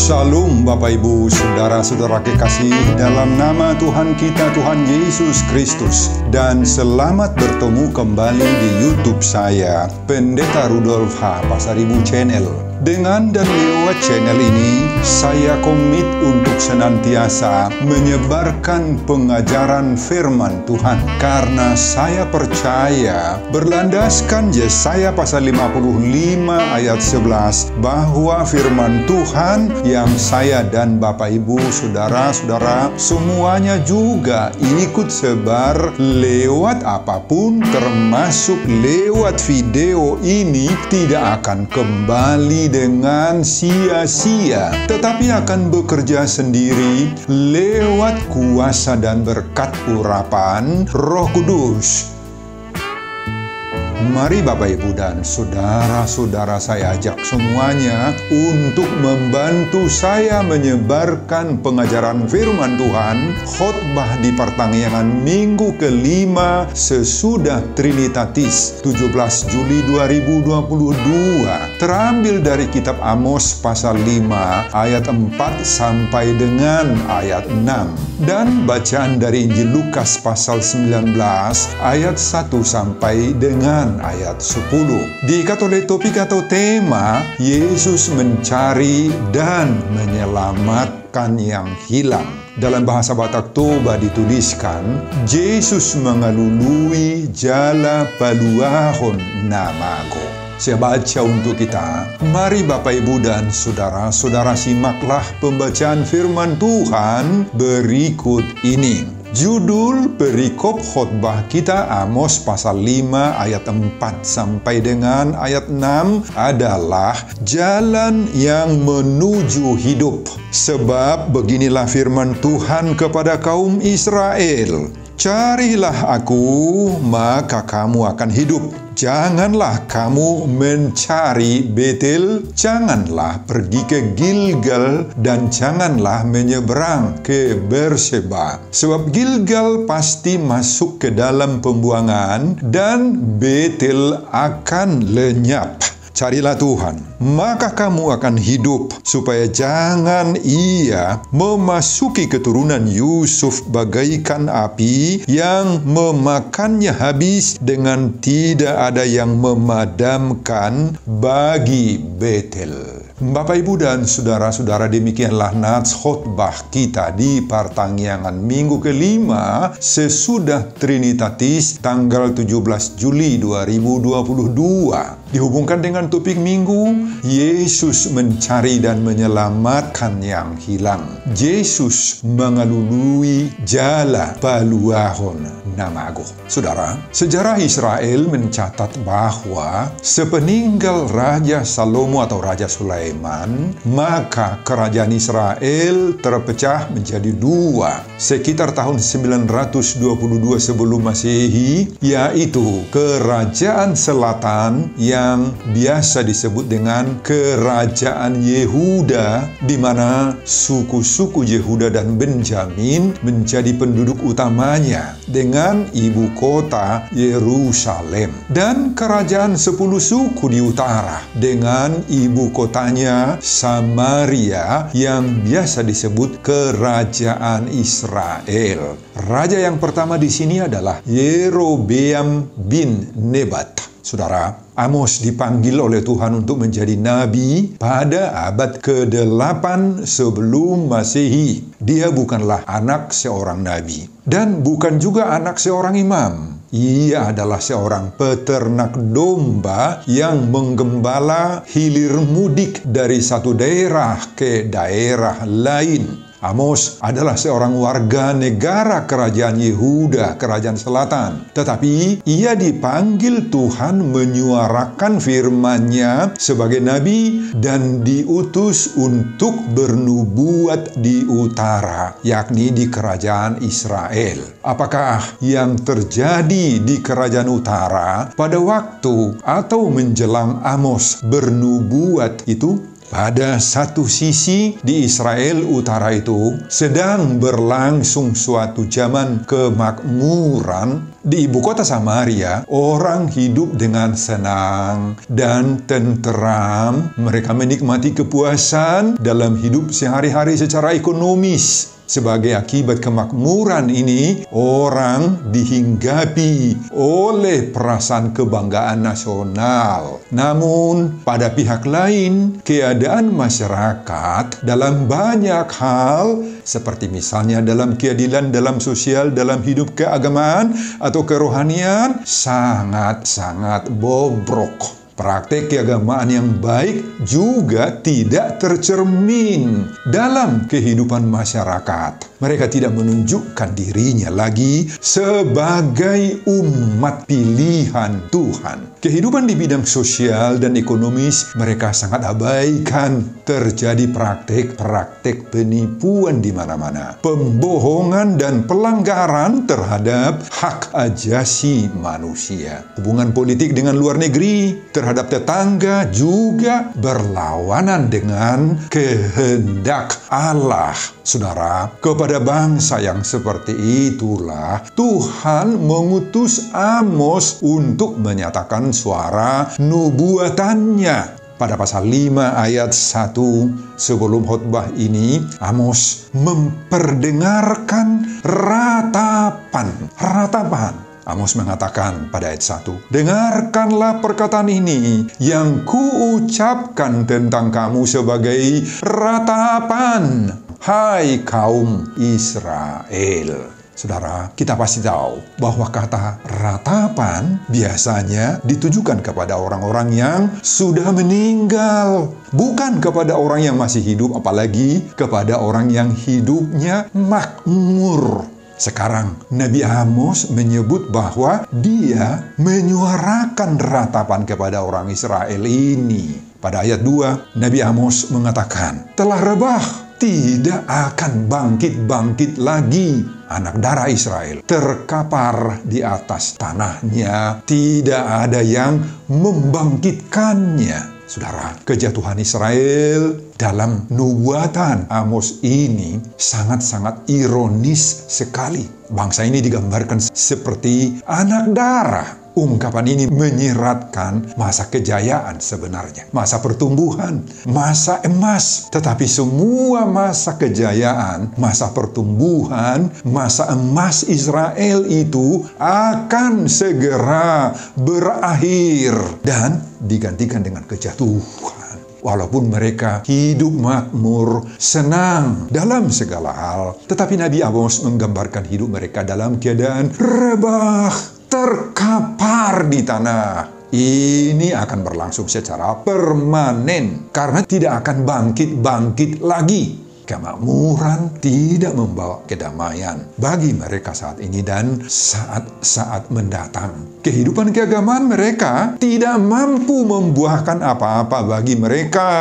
Shalom Bapak Ibu, Saudara-saudara kekasih dalam nama Tuhan kita, Tuhan Yesus Kristus. Dan selamat bertemu kembali di YouTube saya, Pendeta Rudolf H. Pasaribu Channel. Dengan dan lewat channel ini, saya komit untuk senantiasa menyebarkan pengajaran firman Tuhan. Karena saya percaya, berlandaskan Yesaya pasal 55 ayat 11, bahwa firman Tuhan yang saya dan Bapak Ibu, saudara-saudara semuanya juga ikut sebar lewat apapun, termasuk lewat video ini, tidak akan kembali dengan sia-sia, tetapi akan bekerja sendiri lewat kuasa dan berkat urapan Roh Kudus. Mari Bapak Ibu dan saudara-saudara saya ajak semuanya untuk membantu saya menyebarkan pengajaran firman Tuhan, khotbah di pertanggungan minggu kelima sesudah Trinitatis 17 Juli 2022, terambil dari kitab Amos pasal 5 ayat 4 sampai dengan ayat 6, dan bacaan dari Injil Lukas pasal 19 ayat 1 sampai dengan ayat 10. Diikat oleh topik atau tema Yesus mencari dan menyelamatkan yang hilang. Dalam bahasa Batak Toba dituliskan, Yesus mengalului jala paluahon namago. Saya baca untuk kita. Mari Bapak Ibu dan saudara-saudara simaklah pembacaan firman Tuhan berikut ini. Judul perikop khotbah kita Amos pasal 5 ayat 4 sampai dengan ayat 6 adalah jalan yang menuju hidup. Sebab beginilah firman Tuhan kepada kaum Israel. Carilah aku, maka kamu akan hidup. Janganlah kamu mencari Betel, janganlah pergi ke Gilgal, dan janganlah menyeberang ke Berseba. Sebab Gilgal pasti masuk ke dalam pembuangan, dan Betel akan lenyap. Carilah Tuhan, maka kamu akan hidup, supaya jangan ia memasuki keturunan Yusuf bagaikan api yang memakannya habis dengan tidak ada yang memadamkan bagi Betel. Bapak Ibu dan saudara-saudara, demikianlah nats khotbah kita di pertanggungan minggu kelima sesudah Trinitatis tanggal 17 Juli 2022. Dihubungkan dengan topik minggu, Yesus mencari dan menyelamatkan yang hilang. Yesus mengalului jala paluahon namago. Saudara, sejarah Israel mencatat bahwa sepeninggal Raja Salomo atau Raja Sulaiman, maka kerajaan Israel terpecah menjadi dua. Sekitar tahun 922 sebelum Masehi, yaitu kerajaan selatan yang biasa disebut dengan kerajaan Yehuda, di mana suku-suku Yehuda dan Benjamin menjadi penduduk utamanya dengan ibu kota Yerusalem, dan kerajaan 10 suku di utara dengan ibu kotanya Samaria yang biasa disebut kerajaan Israel. Raja yang pertama di sini adalah Yerobeam bin Nebat. Saudara, Amos dipanggil oleh Tuhan untuk menjadi nabi pada abad ke-8 sebelum Masehi. Dia bukanlah anak seorang nabi dan bukan juga anak seorang imam. Ia adalah seorang peternak domba yang menggembala hilir mudik dari satu daerah ke daerah lain. Amos adalah seorang warga negara kerajaan Yehuda, kerajaan selatan. Tetapi ia dipanggil Tuhan menyuarakan firman-Nya sebagai nabi dan diutus untuk bernubuat di utara, yakni di kerajaan Israel. Apakah yang terjadi di kerajaan utara pada waktu atau menjelang Amos bernubuat itu? Pada satu sisi di Israel Utara itu sedang berlangsung suatu zaman kemakmuran. Di ibu kota Samaria, orang hidup dengan senang dan tenteram. Mereka menikmati kepuasan dalam hidup sehari-hari secara ekonomis. Sebagai akibat kemakmuran ini, orang dihinggapi oleh perasaan kebanggaan nasional. Namun, pada pihak lain, keadaan masyarakat dalam banyak hal, seperti misalnya dalam keadilan, dalam sosial, dalam hidup keagamaan atau kerohanian, sangat-sangat bobrok. Praktek keagamaan yang baik juga tidak tercermin dalam kehidupan masyarakat. Mereka tidak menunjukkan dirinya lagi sebagai umat pilihan Tuhan. Kehidupan di bidang sosial dan ekonomis mereka sangat abaikan. Terjadi praktek-praktek penipuan di mana-mana. Pembohongan dan pelanggaran terhadap hak ajasi manusia. Hubungan politik dengan luar negeri, terhadap tetangga juga berlawanan dengan kehendak Allah. Saudara, kepada bangsa yang seperti itulah Tuhan mengutus Amos untuk menyatakan suara nubuatannya. Pada pasal 5 ayat 1 sebelum khotbah ini, Amos memperdengarkan ratapan. Amos mengatakan pada ayat 1, "Dengarkanlah perkataan ini yang kuucapkan tentang kamu sebagai ratapan, hai kaum Israel." Saudara, kita pasti tahu bahwa kata ratapan biasanya ditujukan kepada orang-orang yang sudah meninggal, bukan kepada orang yang masih hidup, apalagi kepada orang yang hidupnya makmur. Sekarang Nabi Amos menyebut bahwa dia menyuarakan ratapan kepada orang Israel ini. Pada ayat 2, Nabi Amos mengatakan, "Telah rebah, tidak akan bangkit-bangkit lagi. Anak darah Israel terkapar di atas tanahnya, tidak ada yang membangkitkannya." Saudara, kejatuhan Israel dalam nubuatan Amos ini sangat-sangat ironis sekali. Bangsa ini digambarkan seperti anak darah. Ungkapan ini menyiratkan masa kejayaan sebenarnya, masa pertumbuhan, masa emas. Tetapi semua masa kejayaan, masa pertumbuhan, masa emas Israel itu akan segera berakhir dan digantikan dengan kejatuhan. Walaupun mereka hidup makmur, senang dalam segala hal, tetapi Nabi Amos menggambarkan hidup mereka dalam keadaan rebah, terkapar di tanah. Ini akan berlangsung secara permanen karena tidak akan bangkit-bangkit lagi. Kemakmuran tidak membawa kedamaian bagi mereka saat ini dan saat-saat mendatang. Kehidupan keagamaan mereka tidak mampu membuahkan apa-apa bagi mereka.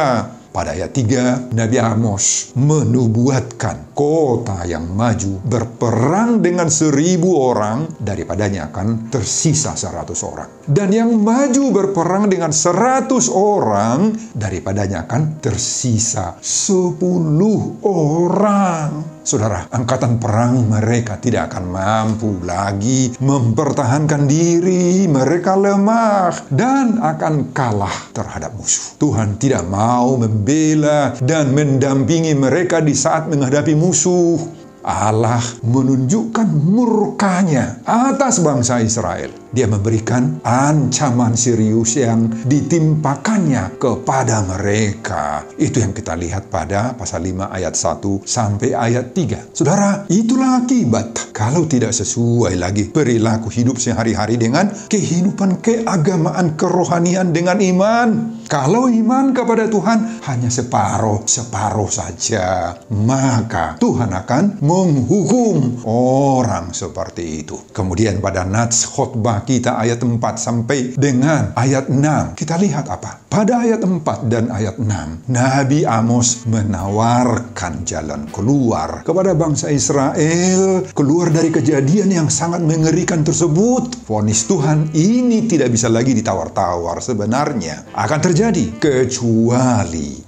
Pada ayat 3, Nabi Amos menubuatkan kota yang maju berperang dengan 1000 orang, daripadanya akan tersisa 100 orang. Dan yang maju berperang dengan 100 orang, daripadanya akan tersisa 10 orang. Saudara, angkatan perang mereka tidak akan mampu lagi mempertahankan diri. Mereka lemah dan akan kalah terhadap musuh. Tuhan tidak mau membela dan mendampingi mereka di saat menghadapi musuh. Allah menunjukkan murkanya atas bangsa Israel. Dia memberikan ancaman serius yang ditimpakannya kepada mereka. Itu yang kita lihat pada pasal 5 ayat 1 sampai ayat 3. Saudara, itulah akibat kalau tidak sesuai lagi perilaku hidup sehari-hari dengan kehidupan keagamaan kerohanian dengan iman. Kalau iman kepada Tuhan hanya separuh saja, maka Tuhan akan menghukum orang seperti itu. Kemudian pada nats khotbah khotbah kita ayat 4 sampai dengan ayat 6. Kita lihat apa? Pada ayat 4 dan ayat 6, Nabi Amos menawarkan jalan keluar kepada bangsa Israel, keluar dari kejadian yang sangat mengerikan tersebut. Vonis Tuhan ini tidak bisa lagi ditawar-tawar, sebenarnya akan terjadi kecuali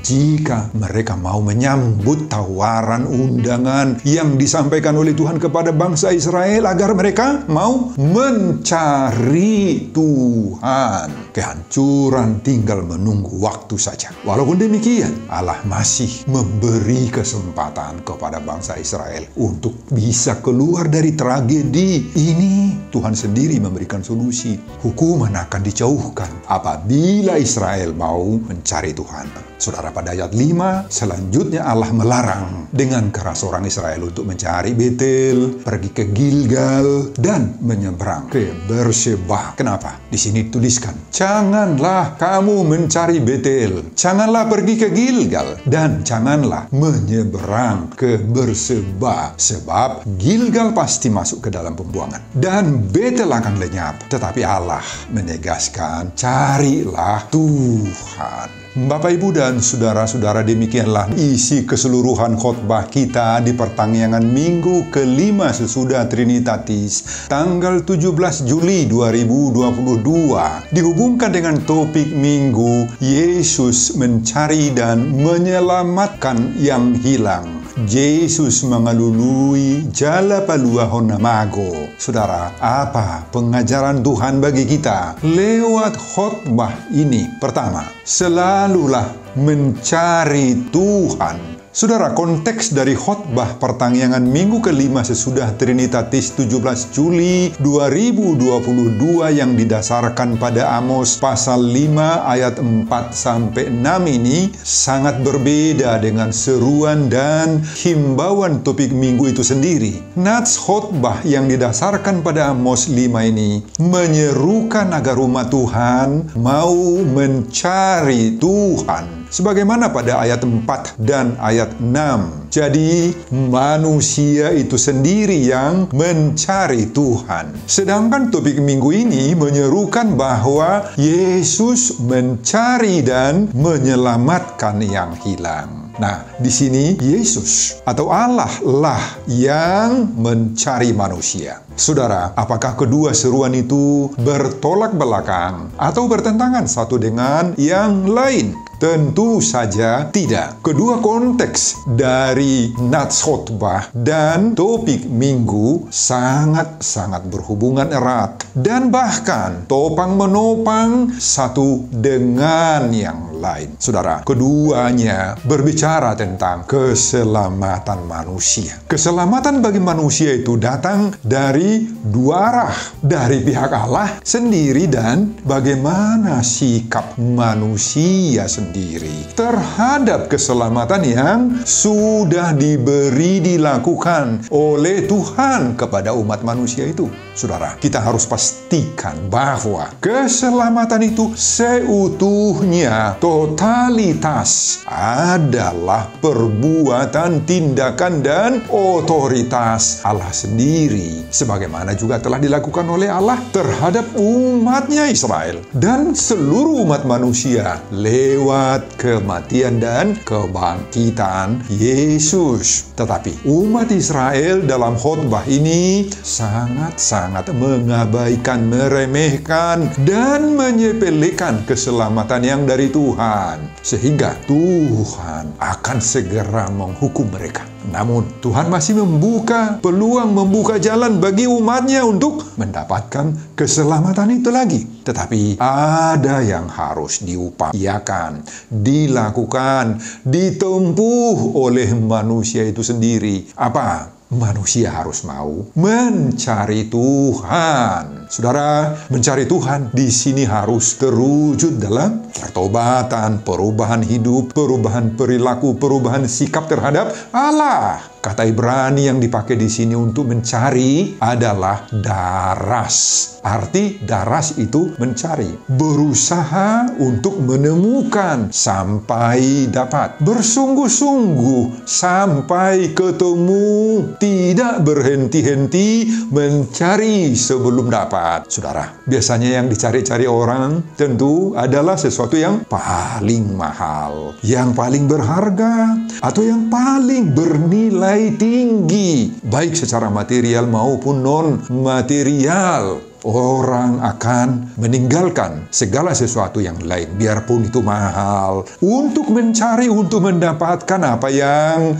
jika mereka mau menyambut tawaran undangan yang disampaikan oleh Tuhan kepada bangsa Israel agar mereka mau mencari Tuhan. Kehancuran tinggal menunggu waktu saja. Walaupun demikian, Allah masih memberi kesempatan kepada bangsa Israel untuk bisa keluar dari tragedi ini. Tuhan sendiri memberikan solusi. Hukuman akan dijauhkan apabila Israel mau mencari Tuhan. Saudara, pada ayat 5, selanjutnya Allah melarang dengan keras orang Israel untuk mencari Betel, pergi ke Gilgal, dan menyeberang ke Berseba. Kenapa? Di sini dituliskan, janganlah kamu mencari Betel, janganlah pergi ke Gilgal, dan janganlah menyeberang ke Berseba. Sebab Gilgal pasti masuk ke dalam pembuangan, dan Betel akan lenyap. Tetapi Allah menegaskan, carilah Tuhan. Bapak, Ibu, dan saudara-saudara, demikianlah isi keseluruhan khotbah kita di pertanggungan minggu kelima sesudah Trinitatis, tanggal 17 Juli 2022, dihubungkan dengan topik minggu Yesus mencari dan menyelamatkan yang hilang. Yesus mengalului jala palua honamago. Saudara, apa pengajaran Tuhan bagi kita lewat khotbah ini? Pertama, selalulah mencari Tuhan. Saudara, konteks dari khotbah pertanggungan minggu kelima sesudah Trinitatis 17 Juli 2022 yang didasarkan pada Amos pasal 5 ayat 4-6 ini sangat berbeda dengan seruan dan himbauan topik minggu itu sendiri. Nats khotbah yang didasarkan pada Amos 5 ini menyerukan agar umat Tuhan mau mencari Tuhan. Sebagaimana pada ayat 4 dan ayat 6. Jadi, manusia itu sendiri yang mencari Tuhan. Sedangkan topik minggu ini menyerukan bahwa Yesus mencari dan menyelamatkan yang hilang. Nah, di sini Yesus atau Allah lah yang mencari manusia. Saudara, apakah kedua seruan itu bertolak belakang atau bertentangan satu dengan yang lain? Tentu saja tidak. Kedua konteks dari nats khotbah dan topik minggu sangat-sangat berhubungan erat dan bahkan topang menopang satu dengan yang lain. Saudara, keduanya berbicara tentang keselamatan manusia. Keselamatan bagi manusia itu datang dari dua arah, dari pihak Allah sendiri dan bagaimana sikap manusia sendiri terhadap keselamatan yang sudah dilakukan oleh Tuhan kepada umat manusia itu. Saudara, kita harus pastikan bahwa keselamatan itu seutuhnya, totalitas adalah perbuatan, tindakan, dan otoritas Allah sendiri, sebagaimana juga telah dilakukan oleh Allah terhadap umatnya Israel dan seluruh umat manusia lewat kematian dan kebangkitan Yesus. Tetapi umat Israel dalam khotbah ini sangat-sangat mengabaikan, meremehkan, dan menyepelekan keselamatan yang dari Tuhan, sehingga Tuhan akan segera menghukum mereka. Namun Tuhan masih membuka peluang, membuka jalan bagi umatnya untuk mendapatkan keselamatan itu lagi. Tetapi ada yang harus diupayakan, dilakukan, ditempuh oleh manusia itu sendiri. Apa? Manusia harus mau mencari Tuhan. Saudara, mencari Tuhan di sini harus terwujud dalam pertobatan, perubahan hidup, perubahan perilaku, perubahan sikap terhadap Allah. Kata Ibrani yang dipakai di sini untuk mencari adalah daras. Arti daras itu mencari, berusaha untuk menemukan sampai dapat, bersungguh-sungguh sampai ketemu, tidak berhenti-henti mencari sebelum dapat. Saudara, biasanya yang dicari-cari orang tentu adalah sesuatu yang paling mahal, yang paling berharga, atau yang paling bernilai tinggi, baik secara material maupun non-material. Orang akan meninggalkan segala sesuatu yang lain, biarpun itu mahal, untuk mencari, untuk mendapatkan apa yang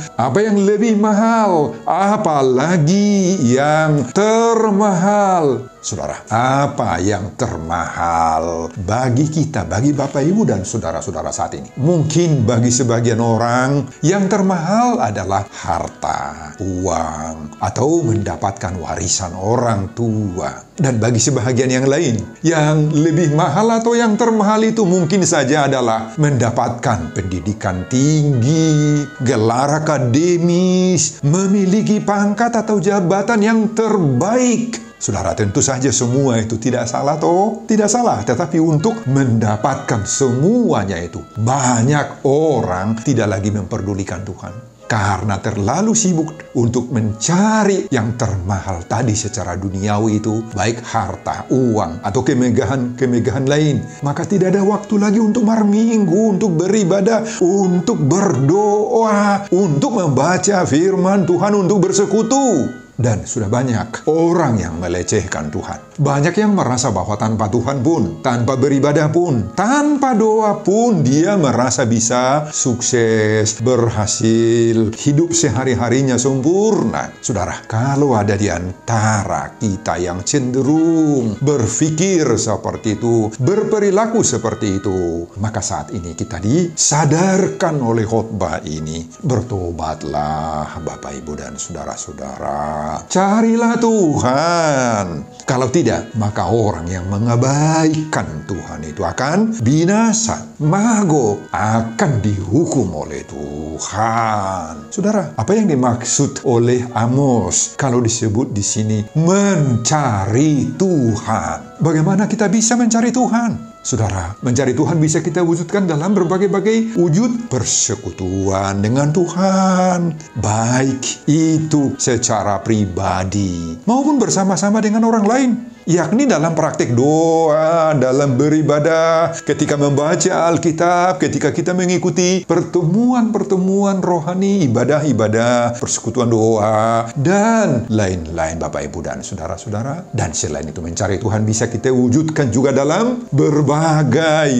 lebih mahal, apalagi yang termahal. Saudara, apa yang termahal bagi kita, bagi Bapak, Ibu, dan saudara-saudara saat ini? Mungkin bagi sebagian orang, yang termahal adalah harta, uang, atau mendapatkan warisan orang tua. Dan bagi sebagian yang lain, yang lebih mahal atau yang termahal itu mungkin saja adalah mendapatkan pendidikan tinggi, gelar akademis, memiliki pangkat atau jabatan yang terbaik. Saudara, tentu saja semua itu tidak salah toh? Tidak salah, tetapi untuk mendapatkan semuanya itu, banyak orang tidak lagi memperdulikan Tuhan. Karena terlalu sibuk untuk mencari yang termahal tadi secara duniawi itu, baik harta, uang, atau kemegahan lain. Maka tidak ada waktu lagi untuk minggu, untuk beribadah, untuk berdoa, untuk membaca firman Tuhan, untuk bersekutu. Dan sudah banyak orang yang melecehkan Tuhan. Banyak yang merasa bahwa tanpa Tuhan pun, tanpa beribadah pun, tanpa doa pun, dia merasa bisa sukses, berhasil, hidup sehari-harinya sempurna. Saudara, kalau ada di antara kita yang cenderung berpikir seperti itu, berperilaku seperti itu, maka saat ini kita disadarkan oleh khotbah ini. Bertobatlah Bapak, Ibu, dan saudara-saudara. Carilah Tuhan. Kalau tidak, maka orang yang mengabaikan Tuhan itu akan binasa. Magog akan dihukum oleh Tuhan. Saudara, apa yang dimaksud oleh Amos kalau disebut di sini mencari Tuhan? Bagaimana kita bisa mencari Tuhan? Saudara, mencari Tuhan bisa kita wujudkan dalam berbagai-bagai wujud persekutuan dengan Tuhan. Baik itu secara pribadi maupun bersama-sama dengan orang lain. Yakni dalam praktik doa, dalam beribadah, ketika membaca Alkitab, ketika kita mengikuti pertemuan-pertemuan rohani, ibadah-ibadah, persekutuan doa, dan lain-lain Bapak, Ibu, dan saudara-saudara. Dan selain itu mencari Tuhan bisa kita wujudkan juga dalam berbagai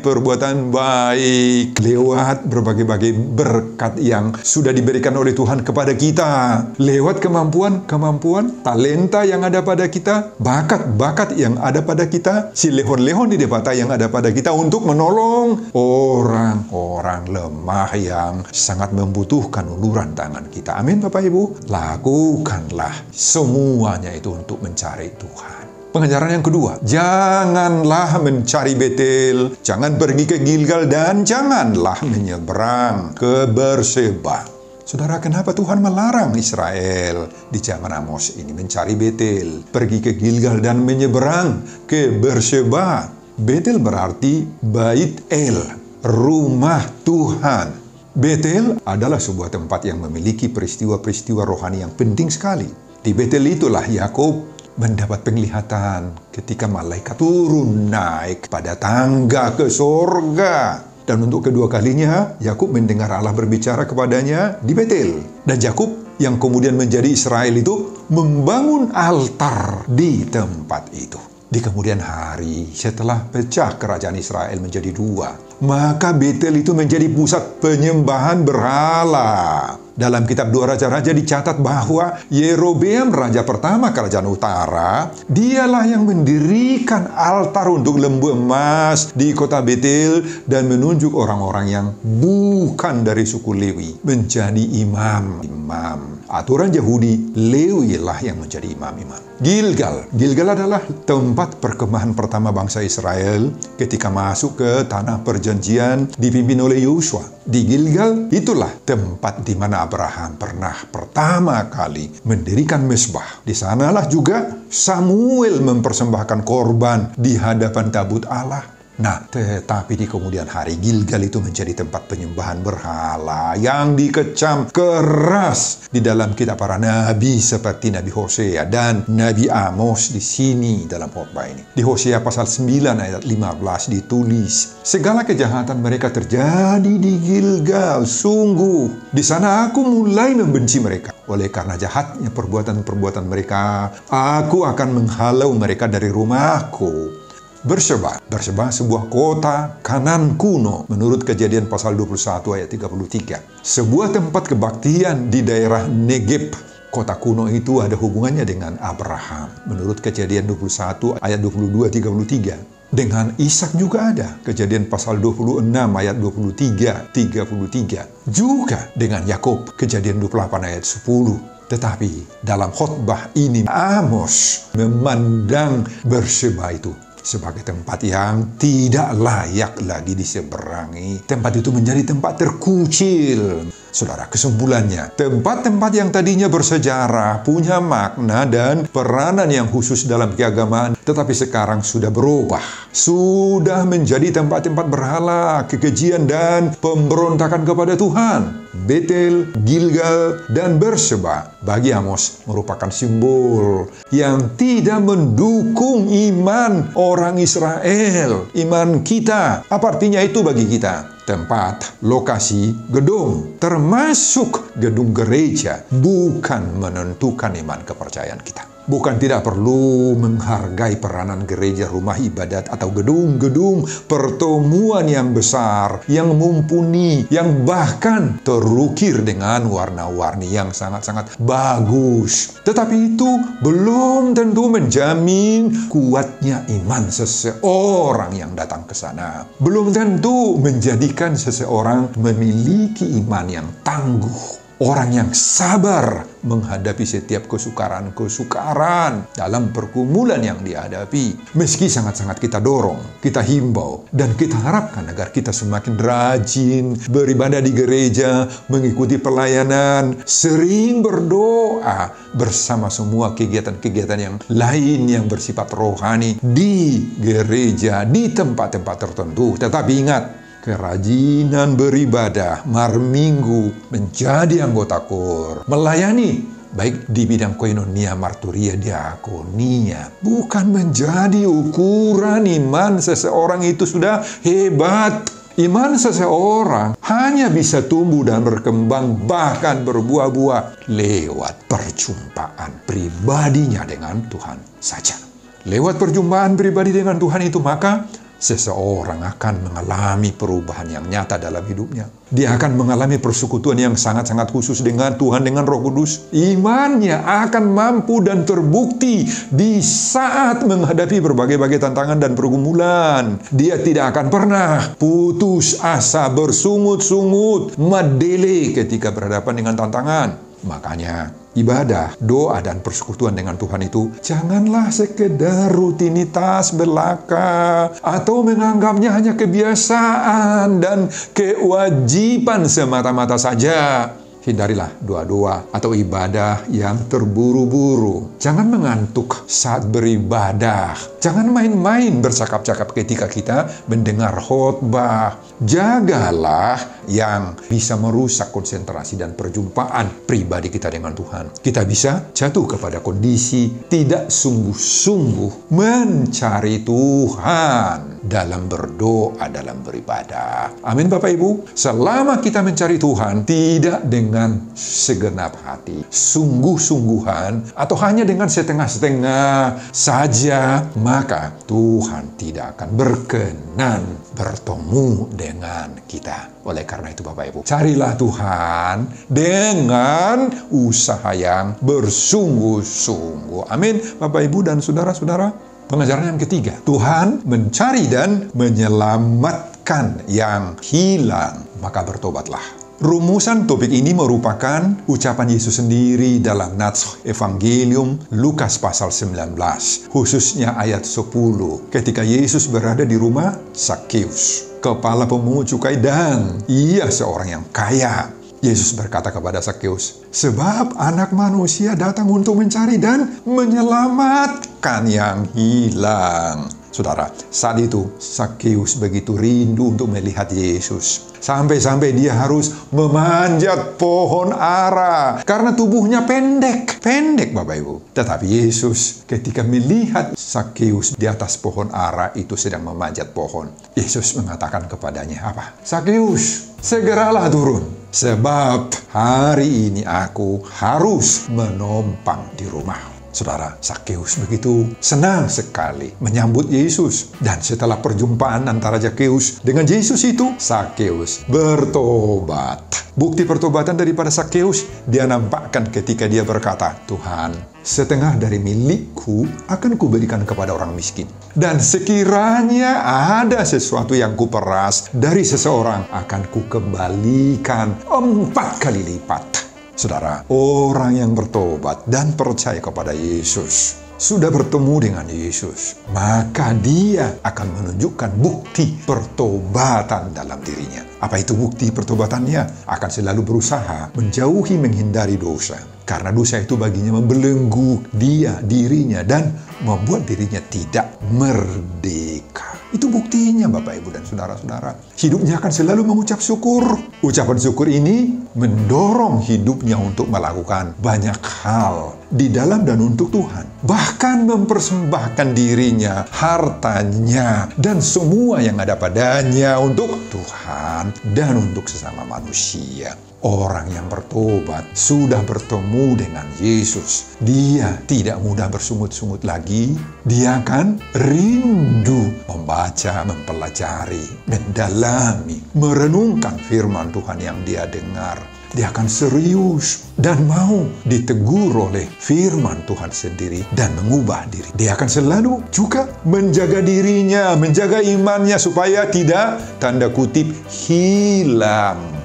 perbuatan baik, lewat berbagai berkat yang sudah diberikan oleh Tuhan kepada kita, lewat kemampuan, talenta yang ada pada kita, bakat yang ada pada kita, si lehon-lehon di debata yang ada pada kita untuk menolong orang-orang lemah yang sangat membutuhkan uluran tangan kita. Amin Bapak Ibu. Lakukanlah semuanya itu untuk mencari Tuhan. Pengajaran yang kedua, janganlah mencari Betel, jangan pergi ke Gilgal, dan janganlah menyeberang ke Berseba. Saudara, kenapa Tuhan melarang Israel di zaman Amos ini mencari Betel, pergi ke Gilgal dan menyeberang ke Berseba? Betel berarti Bait El, rumah Tuhan. Betel adalah sebuah tempat yang memiliki peristiwa-peristiwa rohani yang penting sekali. Di Betel itulah Yakub mendapat penglihatan ketika malaikat turun naik pada tangga ke sorga. Dan untuk kedua kalinya, Yakub mendengar Allah berbicara kepadanya di Betel. Dan Yakub yang kemudian menjadi Israel itu membangun altar di tempat itu. Di kemudian hari, setelah pecah kerajaan Israel menjadi dua, maka Betel itu menjadi pusat penyembahan berhala. Dalam kitab 2 Raja-Raja dicatat bahwa Yerobeam, raja pertama kerajaan utara, dialah yang mendirikan altar untuk lembu emas di kota Betel dan menunjuk orang-orang yang bukan dari suku Lewi menjadi imam. Aturan Yahudi, Lewi lah yang menjadi imam-imam. Gilgal adalah tempat perkemahan pertama bangsa Israel ketika masuk ke tanah perjanjian perjanjian dipimpin oleh Yosua. Di Gilgal, itulah tempat di mana Abraham pernah pertama kali mendirikan mezbah. Di sanalah juga Samuel mempersembahkan korban di hadapan tabut Allah. Nah, tetapi di kemudian hari Gilgal itu menjadi tempat penyembahan berhala yang dikecam keras di dalam kitab para nabi seperti Nabi Hosea dan Nabi Amos di sini dalam khotbah ini. Di Hosea pasal 9 ayat 15 ditulis, segala kejahatan mereka terjadi di Gilgal, sungguh di sana aku mulai membenci mereka. Oleh karena jahatnya perbuatan-perbuatan mereka, aku akan menghalau mereka dari rumahku. Berseba sebuah kota Kanan kuno menurut Kejadian pasal 21 ayat 33. Sebuah tempat kebaktian di daerah Negeb. Kota kuno itu ada hubungannya dengan Abraham menurut Kejadian 21 ayat 22-33. Dengan Ishak juga ada. Kejadian pasal 26 ayat 23-33. Juga dengan Yakub. Kejadian 28 ayat 10. Tetapi dalam khotbah ini Amos memandang Berseba itu sebagai tempat yang tidak layak lagi diseberangi. Tempat itu menjadi tempat terkucil. Saudara, kesimpulannya, tempat-tempat yang tadinya bersejarah, punya makna dan peranan yang khusus dalam keagamaan, tetapi sekarang sudah berubah. Sudah menjadi tempat-tempat berhala, kekejian, dan pemberontakan kepada Tuhan. Betel, Gilgal, dan Berseba bagi Amos merupakan simbol yang tidak mendukung iman orang Israel, iman kita. Apa artinya itu bagi kita? Tempat, lokasi, gedung, termasuk gedung gereja, bukan menentukan iman kepercayaan kita. Bukan tidak perlu menghargai peranan gereja, rumah ibadat, atau gedung-gedung pertemuan yang besar, yang mumpuni, yang bahkan terukir dengan warna-warni yang sangat-sangat bagus. Tetapi itu belum tentu menjamin kuatnya iman seseorang yang datang ke sana. Belum tentu menjadikan seseorang memiliki iman yang tangguh. Orang yang sabar menghadapi setiap kesukaran-kesukaran dalam pergumulan yang dihadapi. Meski sangat-sangat kita dorong, kita himbau, dan kita harapkan agar kita semakin rajin beribadah di gereja, mengikuti pelayanan, sering berdoa bersama semua kegiatan-kegiatan yang lain yang bersifat rohani di gereja, di tempat-tempat tertentu. Tetapi ingat, kerajinan beribadah, marminggu, menjadi anggota KOR, melayani, baik di bidang koinonia, marturia, diakonia, bukan menjadi ukuran iman seseorang itu sudah hebat. Iman seseorang hanya bisa tumbuh dan berkembang, bahkan berbuah-buah, lewat perjumpaan pribadinya dengan Tuhan saja. Lewat perjumpaan pribadi dengan Tuhan itu, maka seseorang akan mengalami perubahan yang nyata dalam hidupnya. Dia akan mengalami persekutuan yang sangat-sangat khusus dengan Tuhan, dengan Roh Kudus. Imannya akan mampu dan terbukti di saat menghadapi berbagai-bagai tantangan dan pergumulan. Dia tidak akan pernah putus asa, bersungut-sungut, medele ketika berhadapan dengan tantangan. Makanya, ibadah, doa, dan persekutuan dengan Tuhan itu janganlah sekedar rutinitas belaka atau menganggapnya hanya kebiasaan dan kewajiban semata-mata saja. Hindarilah doa-doa atau ibadah yang terburu-buru. Jangan mengantuk saat beribadah. Jangan main-main bercakap-cakap ketika kita mendengar khotbah. Jagalah yang bisa merusak konsentrasi dan perjumpaan pribadi kita dengan Tuhan. Kita bisa jatuh kepada kondisi tidak sungguh-sungguh mencari Tuhan dalam berdoa, dalam beribadah. Amin, Bapak Ibu. Selama kita mencari Tuhan tidak dengan segenap hati, sungguh-sungguhan, atau hanya dengan setengah-setengah saja, maka Tuhan tidak akan berkenan bertemu dengan kita. Oleh karena itu, Bapak Ibu, carilah Tuhan dengan usaha yang bersungguh-sungguh. Amin, Bapak Ibu dan saudara-saudara. Pengajaran yang ketiga, Tuhan mencari dan menyelamatkan yang hilang, maka bertobatlah. Rumusan topik ini merupakan ucapan Yesus sendiri dalam Nats Evangelium Lukas pasal 19, khususnya ayat 10, ketika Yesus berada di rumah Zakheus. kepala pemungut cukai, dan ia seorang yang kaya. Yesus berkata kepada Zakheus, sebab Anak Manusia datang untuk mencari dan menyelamatkan yang hilang. Saudara, saat itu Zakheus begitu rindu untuk melihat Yesus. Sampai-sampai dia harus memanjat pohon ara karena tubuhnya pendek Bapak Ibu. Tetapi Yesus ketika melihat Zakheus di atas pohon ara itu sedang memanjat pohon, Yesus mengatakan kepadanya, apa? Zakheus, segeralah turun, sebab hari ini aku harus menumpang di rumahmu. Saudara, Zakheus begitu senang sekali menyambut Yesus. Dan setelah perjumpaan antara Zakheus dengan Yesus itu, Zakheus bertobat. Bukti pertobatan daripada Zakheus dia nampakkan ketika dia berkata, Tuhan, setengah dari milikku akan kuberikan kepada orang miskin. Dan sekiranya ada sesuatu yang kuperas dari seseorang, akan kukembalikan 4 kali lipat. Saudara, orang yang bertobat dan percaya kepada Yesus, sudah bertemu dengan Yesus, maka dia akan menunjukkan bukti pertobatan dalam dirinya. Apa itu bukti pertobatannya? Akan selalu berusaha menjauhi, menghindari dosa. Karena dosa itu baginya membelenggu dirinya dan membuat dirinya tidak merdeka. Itu buktinya Bapak, Ibu, dan Saudara-saudara. Hidupnya akan selalu mengucap syukur. Ucapan syukur ini mendorong hidupnya untuk melakukan banyak hal di dalam dan untuk Tuhan. Bahkan mempersembahkan dirinya, hartanya, dan semua yang ada padanya untuk Tuhan dan untuk sesama manusia. Orang yang bertobat sudah bertemu dengan Yesus. Dia tidak mudah bersungut-sungut lagi. Dia akan rindu membaca, mempelajari, mendalami, merenungkan firman Tuhan yang dia dengar. Dia akan serius dan mau ditegur oleh firman Tuhan sendiri dan mengubah diri. Dia akan selalu juga menjaga dirinya, menjaga imannya supaya tidak, tanda kutip, hilang.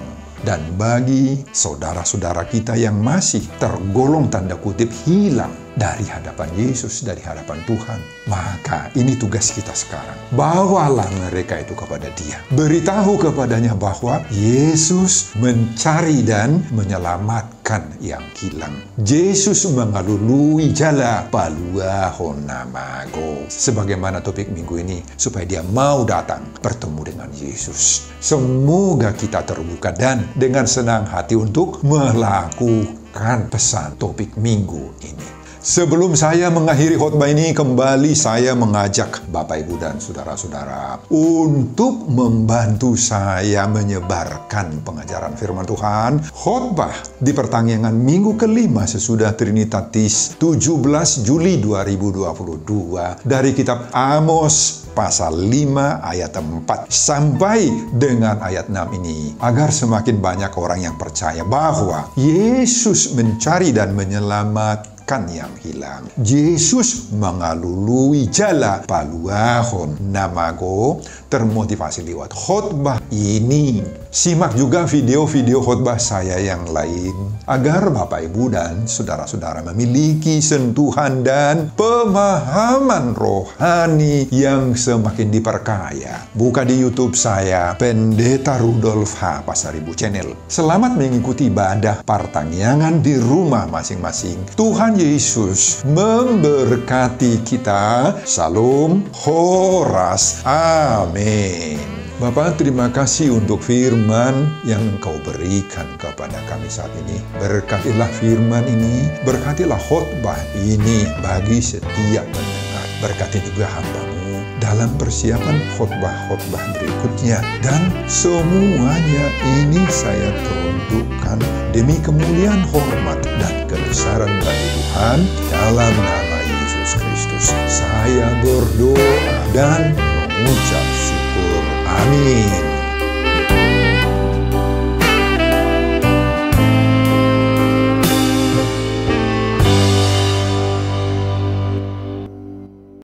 Dan bagi saudara-saudara kita yang masih tergolong tanda kutip hilang dari hadapan Yesus, dari hadapan Tuhan, maka ini tugas kita sekarang. Bawalah mereka itu kepada Dia. Beritahu kepadanya bahwa Yesus mencari dan menyelamatkan yang hilang. Yesus mengalului jala palua honamago. Sebagaimana topik minggu ini, supaya dia mau datang bertemu dengan Yesus. Semoga kita terbuka dan dengan senang hati untuk melakukan pesan topik minggu ini. Sebelum saya mengakhiri khotbah ini, kembali saya mengajak Bapak, Ibu, dan Saudara-saudara untuk membantu saya menyebarkan pengajaran firman Tuhan. Khotbah di pertanggungan minggu kelima sesudah Trinitatis 17 Juli 2022 dari kitab Amos pasal 5 ayat 4 sampai dengan ayat 6 ini, agar semakin banyak orang yang percaya bahwa Yesus mencari dan menyelamatkan yang hilang. Yesus mengalului jala paluahon namago, termotivasi lewat khotbah ini. Simak juga video-video khotbah saya yang lain agar Bapak, Ibu, dan Saudara-saudara memiliki sentuhan dan pemahaman rohani yang semakin diperkaya. Buka di YouTube saya, Pendeta Rudolf H. Pasaribu Channel. Selamat mengikuti ibadah pertanggungan di rumah masing-masing. Tuhan Yesus memberkati kita. Shalom, horas, amin. Bapak, terima kasih untuk firman yang Engkau berikan kepada kami saat ini. Berkatilah firman ini, berkatilah khotbah ini bagi setiap pendengar. Berkati juga hamba-Mu dalam persiapan khotbah-khotbah berikutnya. Dan semuanya ini saya peruntukkan demi kemuliaan, hormat, dan kebesaran bagi Tuhan. Dalam nama Yesus Kristus, saya berdoa dan mengucap syukur. Amin.